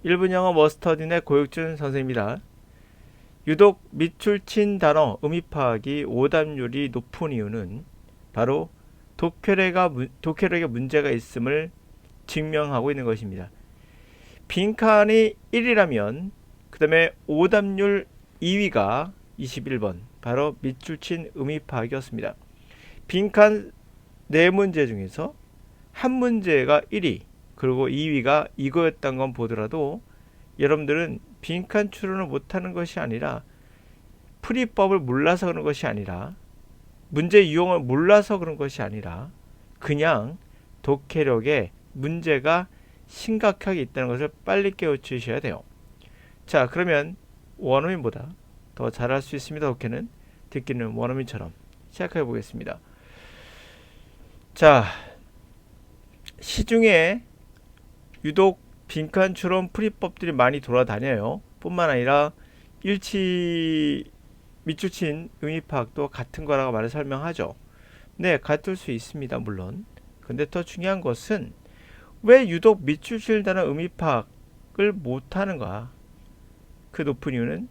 1분 영어 머스터딘의 고혁준 선생입니다. 유독 밑줄 친 단어 의미 파악이 오답률이 높은 이유는 바로 독해력에 문제가 있음을 증명하고 있는 것입니다. 빈칸이 1이라면 그 다음에 오답률 2위가 21번 바로 밑줄 친 의미 파악이었습니다. 빈칸 4문제 중에서 한 문제가 1위 그리고 2위가 이거였던 건 보더라도 여러분들은 빈칸 추론을 못하는 것이 아니라 풀이법을 몰라서 그런 것이 아니라 문제 유형을 몰라서 그런 것이 아니라 그냥 독해력에 문제가 심각하게 있다는 것을 빨리 깨우치셔야 돼요. 자, 그러면 원어민보다 더 잘할 수 있습니다. 독해는 듣기는 원어민처럼 시작해 보겠습니다. 자, 시중에 유독 빈칸 추론 풀이법들이 많이 돌아다녀요. 뿐만 아니라 밑줄 친 의미 파악도 같은 거라고 말을 설명하죠. 네, 같을 수 있습니다. 물론. 근데 더 중요한 것은 왜 유독 밑줄 칠다는 의미 파악을 못하는가? 그 높은 이유는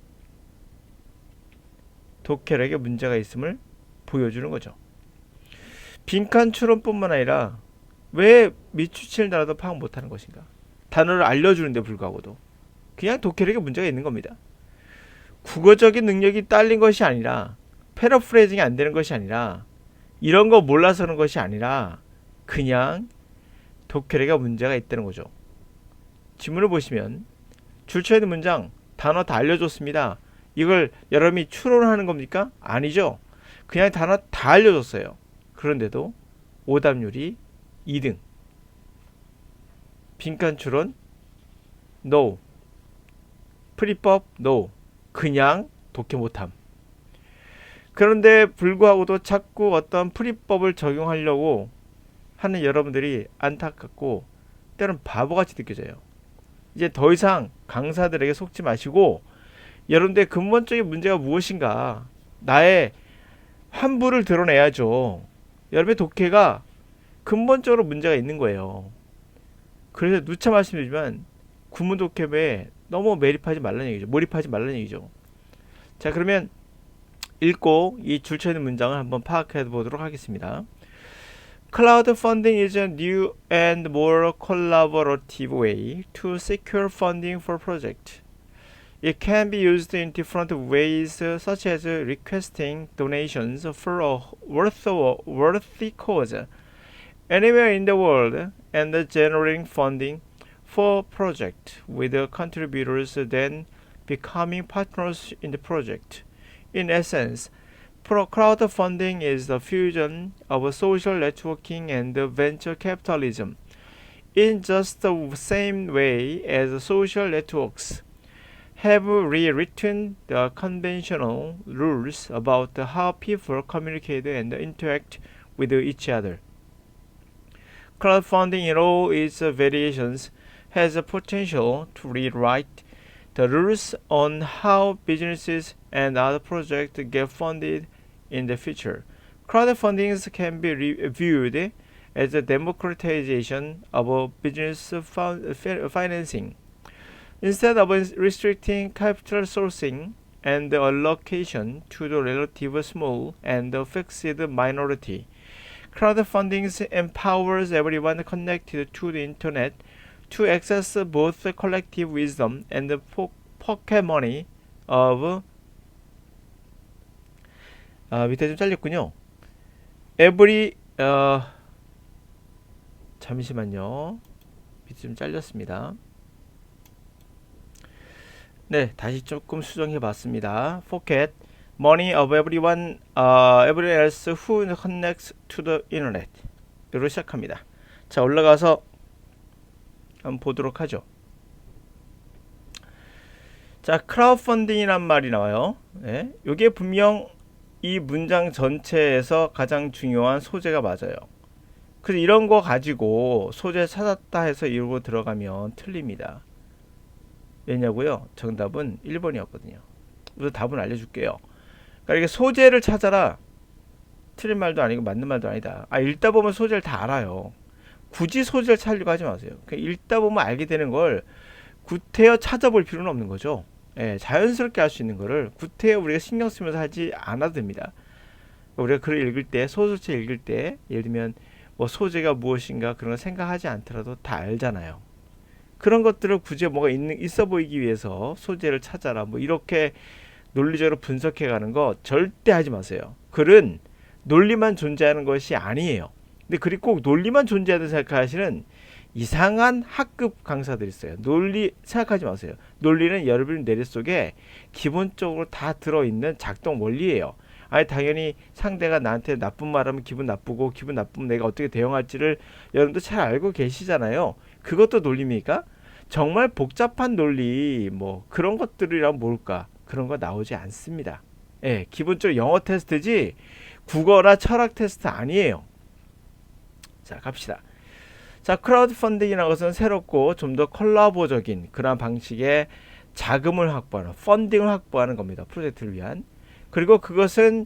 독해력에 문제가 있음을 보여주는 거죠. 빈칸 추론뿐만 아니라 왜 밑줄 치는 단어도 파악 못하는 것인가? 단어를 알려주는데 불구하고도 그냥 독해력에 문제가 있는 겁니다. 국어적인 능력이 딸린 것이 아니라 패러프레이징이 안 되는 것이 아니라 이런 거 몰라서 그런 것이 아니라 그냥 독해력에 문제가 있다는 거죠. 지문을 보시면 줄쳐 있는 문장 단어 다 알려줬습니다. 이걸 여러분이 추론하는 겁니까? 아니죠. 그냥 단어 다 알려줬어요. 그런데도 오답률이 2등. 빈칸 추론 NO. 풀이법 NO. 그냥 독해 못함. 그런데 불구하고도 자꾸 어떤 풀이법을 적용하려고 하는 여러분들이 안타깝고 때로는 바보같이 느껴져요. 이제 더 이상 강사들에게 속지 마시고 여러분들의 근본적인 문제가 무엇인가 나의 환부를 드러내야죠. 여러분의 독해가 근본적으로 문제가 있는 거예요. 그래서 누차 말씀드리지만 구문 독해에 너무 몰입하지 말라는 얘기죠. 자, 그러면 읽고 이 줄쳐 있는 문장을 한번 파악해 보도록 하겠습니다. Cloud funding is a new and more collaborative way to secure funding for projects. It can be used in different ways, such as requesting donations for a worthy cause anywhere in the world and generating funding for project with contributors then becoming partners in the project. In essence, crowdfunding is the fusion of social networking and venture capitalism in just the same way as social networks have rewritten the conventional rules about how people communicate and interact with each other. Crowdfunding in all its variations has a potential to rewrite the rules on how businesses and other projects get funded in the future. Crowdfunding can be viewed as a democratization of business financing. Instead of restricting capital sourcing and allocation to the relatively small and fixed minority, crowdfunding empowers everyone connected to the internet to access both the collective wisdom and the pocket money of 밑에 좀 잘렸군요. 잠시만요. 밑에 좀 잘렸습니다. 네, 다시 조금 수정해 봤습니다. Pocket money of everyone else who connects to the internet. 이로 시작합니다. 자, 올라가서 한번 보도록 하죠. 자, 크라우드펀딩이란 말이 나와요. 네, 이게 분명 이 문장 전체에서 가장 중요한 소재가 맞아요. 그래서 이런 거 가지고 소재 찾았다 해서 이러고 들어가면 틀립니다. 왜냐고요? 정답은 1번이었거든요. 그래서 답은 알려줄게요. 그러니까 이게 소재를 찾아라. 틀린 말도 아니고 맞는 말도 아니다. 읽다 보면 소재를 다 알아요. 굳이 소재를 찾으려고 하지 마세요. 그러니까 읽다 보면 알게 되는 걸 구태여 찾아볼 필요는 없는 거죠. 예, 자연스럽게 할 수 있는 거를 구태여 우리가 신경 쓰면서 하지 않아도 됩니다. 우리가 글을 읽을 때, 소설책 읽을 때, 예를 들면 뭐 소재가 무엇인가 그런 거 생각하지 않더라도 다 알잖아요. 그런 것들을 굳이 뭐가 있어 보이기 위해서 소재를 찾아라 뭐 이렇게 논리적으로 분석해 가는 거 절대 하지 마세요. 글은 논리만 존재하는 것이 아니에요. 근데 글이 꼭 논리만 존재하다 생각하시는 이상한 학급 강사들이 있어요. 논리 생각하지 마세요. 논리는 여러분 머릿속에 기본적으로 다 들어있는 작동 원리예요. 아니 당연히 상대가 나한테 나쁜 말하면 기분 나쁘고 기분 나쁘면 내가 어떻게 대응할지를 여러분도 잘 알고 계시잖아요. 그것도 논리입니까? 정말 복잡한 논리 뭐 그런 것들이란 뭘까? 그런 거 나오지 않습니다. 예, 기본적으로 영어 테스트지 국어나 철학 테스트 아니에요. 자, 갑시다. 자, 크라우드 펀딩이라는 것은 새롭고 좀 더 콜라보적인 그런 방식의 자금을 확보하는, 펀딩을 확보하는 겁니다. 프로젝트를 위한. 그리고 그것은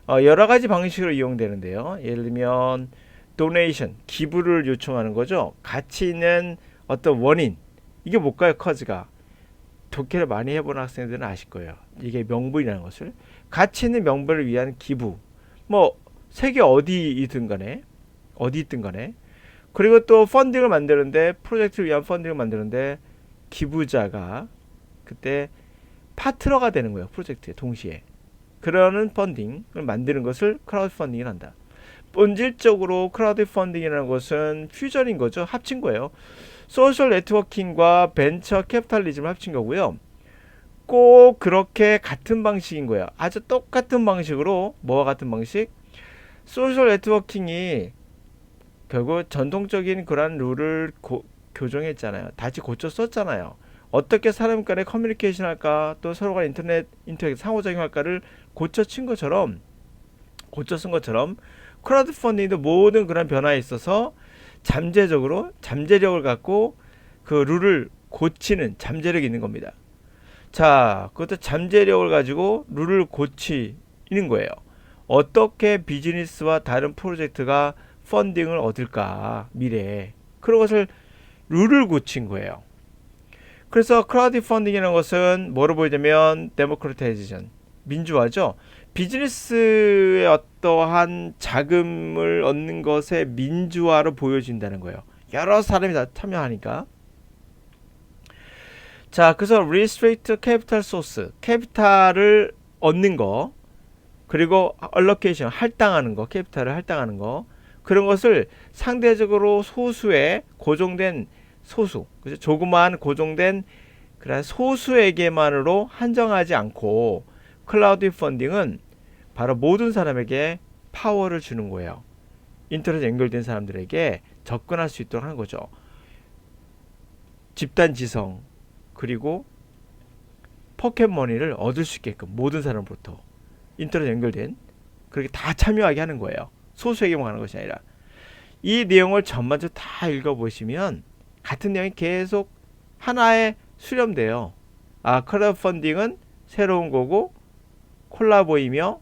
여러 가지 방식으로 이용되는데요. 예를 들면 도네이션, 기부를 요청하는 거죠. 가치 있는 어떤 원인, 이게 뭘까요? 커즈가. 독해를 많이 해본 학생들은 아실 거예요. 이게 명분이라는 것을. 가치 있는 명분을 위한 기부. 뭐 세계 어디이든 간에 그리고 또 펀딩을 만드는데 프로젝트를 위한 펀딩을 만드는데 기부자가 그때 파트너가 되는 거예요. 프로젝트에 동시에. 그러는 펀딩을 만드는 것을 크라우드 펀딩을 한다. 본질적으로 크라우드 펀딩이라는 것은 퓨전인 거죠. 합친 거예요. 소셜 네트워킹과 벤처 캐피탈리즘을 합친 거고요. 꼭 그렇게 같은 방식인 거예요. 아주 똑같은 방식으로 뭐와 같은 방식? 소셜 네트워킹이 결국 전통적인 그런 룰을 교정했잖아요. 다시 고쳐 썼잖아요. 어떻게 사람 간에 커뮤니케이션 할까, 또 서로 간 인터넷 상호작용 할까를 고쳐 쓴 것처럼 크라우드 펀딩도 모든 그런 변화에 있어서 잠재력을 갖고 그 룰을 고치는 잠재력이 있는 겁니다. 자, 그것도 잠재력을 가지고 룰을 고치는 거예요. 어떻게 비즈니스와 다른 프로젝트가 펀딩을 얻을까 미래에 그런 것을 룰을 고친 거예요. 그래서 크라우드 펀딩이라는 것은 뭐로 보이냐면 데모크라타이제이션, 민주화죠. 비즈니스의 어떠한 자금을 얻는 것의 민주화로 보여진다는 거예요. 여러 사람이 다 참여하니까. 자, 그래서 restrict capital source, 캐피탈을 얻는 거, 그리고 allocation, 캐피탈을 할당하는 거, 그런 것을 상대적으로 소수의 고정된 그래서 조그마한 고정된 그런 소수에게만으로 한정하지 않고 클라우드 펀딩은 바로 모든 사람에게 파워를 주는 거예요. 인터넷 연결된 사람들에게 접근할 수 있도록 하는 거죠. 집단 지성 그리고 포켓머니를 얻을 수 있게끔 모든 사람으로부터 인터넷 연결된 그렇게 다 참여하게 하는 거예요. 소수에게만 하는 것이 아니라. 이 내용을 전반적으로 다 읽어보시면 같은 내용이 계속 하나에 수렴돼요. 크라우드 펀딩은 새로운 거고 콜라보이며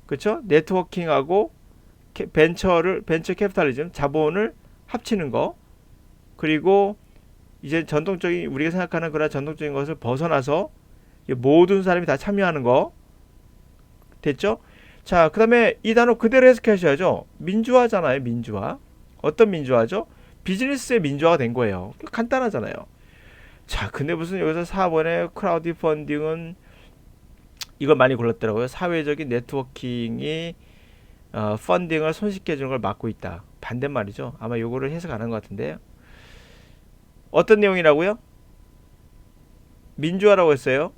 그렇죠? 네트워킹하고 벤처 캐피탈리즘, 자본을 합치는 거. 그리고 이제 우리가 생각하는 그런 전통적인 것을 벗어나서 모든 사람이 다 참여하는 거. 됐죠? 자, 그 다음에 이 단어 그대로 해석하셔야죠. 민주화잖아요. 민주화. 어떤 민주화죠? 비즈니스의 민주화가 된 거예요. 간단하잖아요. 자, 근데 무슨 여기서 4번에 크라우드 펀딩은 이걸 많이 골랐더라고요. 사회적인 네트워킹이 펀딩을 손쉽게 해주는 걸 막고 있다. 반대말이죠. 아마 요거를 해석 안 한 것 같은데요. 어떤 내용이라고요? 민주화라고 했어요.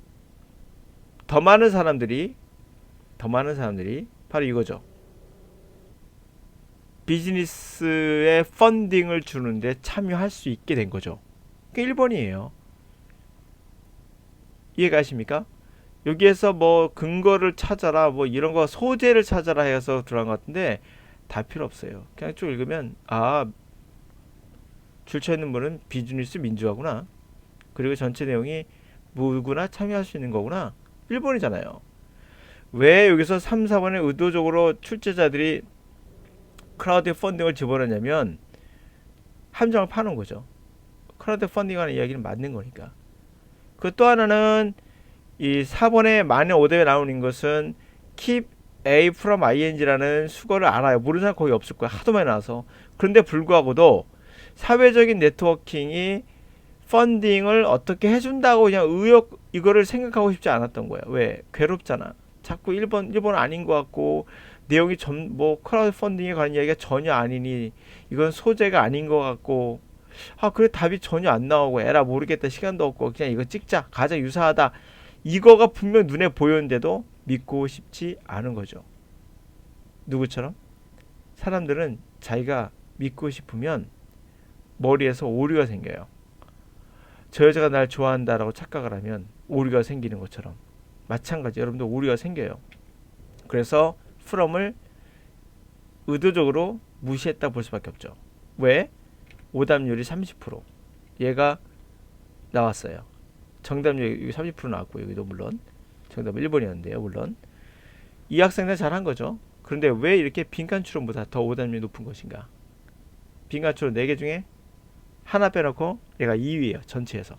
더 많은 사람들이 바로 이거죠. 비즈니스에 펀딩을 주는데 참여할 수 있게 된 거죠. 그게 1번이에요. 이해가십니까? 여기에서 뭐 근거를 찾아라 뭐 이런 거 소재를 찾아라 해서 들어간 것 같은데 다 필요 없어요. 그냥 쭉 읽으면 줄쳐 있는 분은 비즈니스 민주화구나. 그리고 전체 내용이 누구나 참여할 수 있는 거구나. 1번이잖아요. 왜 여기서 3, 4번에 의도적으로 출제자들이 크라우드 펀딩을 집어넣냐면 함정을 파는 거죠. 크라우드 펀딩하는 이야기는 맞는 거니까. 그 또 하나는 이 4번에 많은 오답에 나오는 것은 keep A from ing라는 수거를 알아요. 모르는 사람 거의 없을 거야. 하도 많이 나와서. 그런데 불구하고도 사회적인 네트워킹이 펀딩을 어떻게 해준다고 그냥 이거를 생각하고 싶지 않았던 거야. 왜? 괴롭잖아. 자꾸 1번 아닌 것 같고 내용이 뭐 크라우드 펀딩에 관한 이야기가 전혀 아니니 이건 소재가 아닌 것 같고 그래 답이 전혀 안 나오고 에라 모르겠다 시간도 없고 그냥 이거 찍자 가자 유사하다 이거가 분명 눈에 보였는데도 믿고 싶지 않은 거죠. 누구처럼? 사람들은 자기가 믿고 싶으면 머리에서 오류가 생겨요. 저 여자가 날 좋아한다라고 착각을 하면 오류가 생기는 것처럼 마찬가지 여러분도 오류가 생겨요. 그래서 from을 의도적으로 무시했다 볼 수밖에 없죠. 왜? 오답률이 30% 얘가 나왔어요. 정답률이 30% 나왔고 여기도 물론 정답은 1번이었는데요. 물론 이 학생들 잘한 거죠. 그런데 왜 이렇게 빈칸 추론보다 더 오답률이 높은 것인가? 빈칸 추론 4개 중에 하나 빼놓고 얘가 2위예요. 전체에서.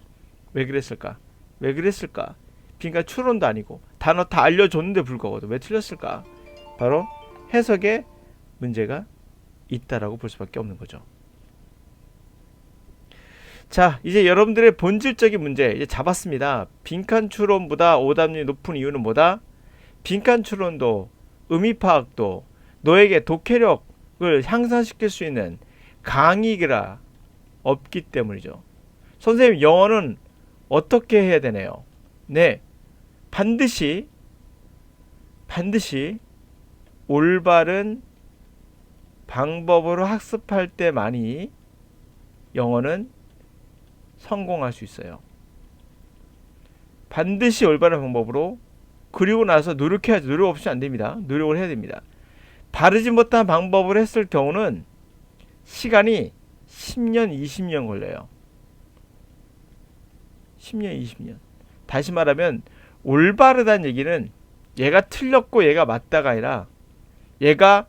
왜 그랬을까? 왜 그랬을까? 빈칸 추론도 아니고 단어 다 알려줬는데 불구하고 왜 틀렸을까? 바로 해석에 문제가 있다라고 볼 수밖에 없는 거죠. 자, 이제 여러분들의 본질적인 문제 이제 잡았습니다. 빈칸 추론보다 오답률이 높은 이유는 뭐다? 빈칸 추론도 의미 파악도 너에게 독해력을 향상시킬 수 있는 강의가 없기 때문이죠. 선생님 영어는 어떻게 해야 되나요? 네, 반드시 올바른 방법으로 학습할 때만이 영어는 성공할 수 있어요. 반드시 올바른 방법으로 그리고 나서 노력해야죠. 노력 없이 안 됩니다. 노력을 해야 됩니다. 바르지 못한 방법을 했을 경우는 시간이 10년, 20년 걸려요. 10년, 20년. 다시 말하면 올바르다는 얘기는 얘가 틀렸고 얘가 맞다가 아니라 얘가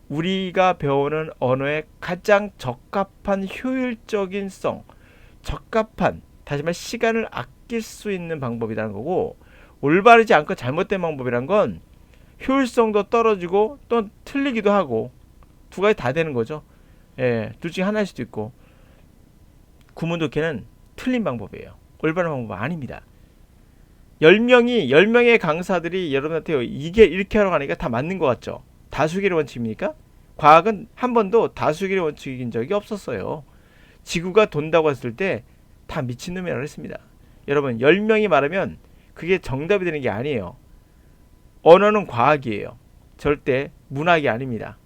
우리가 배우는 언어에 가장 적합한 효율적인 적합한 다시 말해 시간을 아낄 수 있는 방법이라는 거고 올바르지 않고 잘못된 방법이란 건 효율성도 떨어지고 또 틀리기도 하고 두 가지 다 되는 거죠. 예, 둘 중에 하나일 수도 있고 구문독해는 틀린 방법이에요. 올바른 방법 아닙니다. 10명의 강사들이 여러분한테 이게 이렇게 하라고 하니까 다 맞는 것 같죠. 다수결의 원칙입니까? 과학은 한 번도 다수결의 원칙인 적이 없었어요. 지구가 돈다고 했을 때 다 미친놈이라고 했습니다. 여러분 10명이 말하면 그게 정답이 되는 게 아니에요. 언어는 과학이에요. 절대 문학이 아닙니다.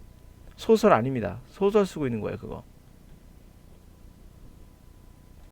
소설 아닙니다. 소설 쓰고 있는 거예요 그거.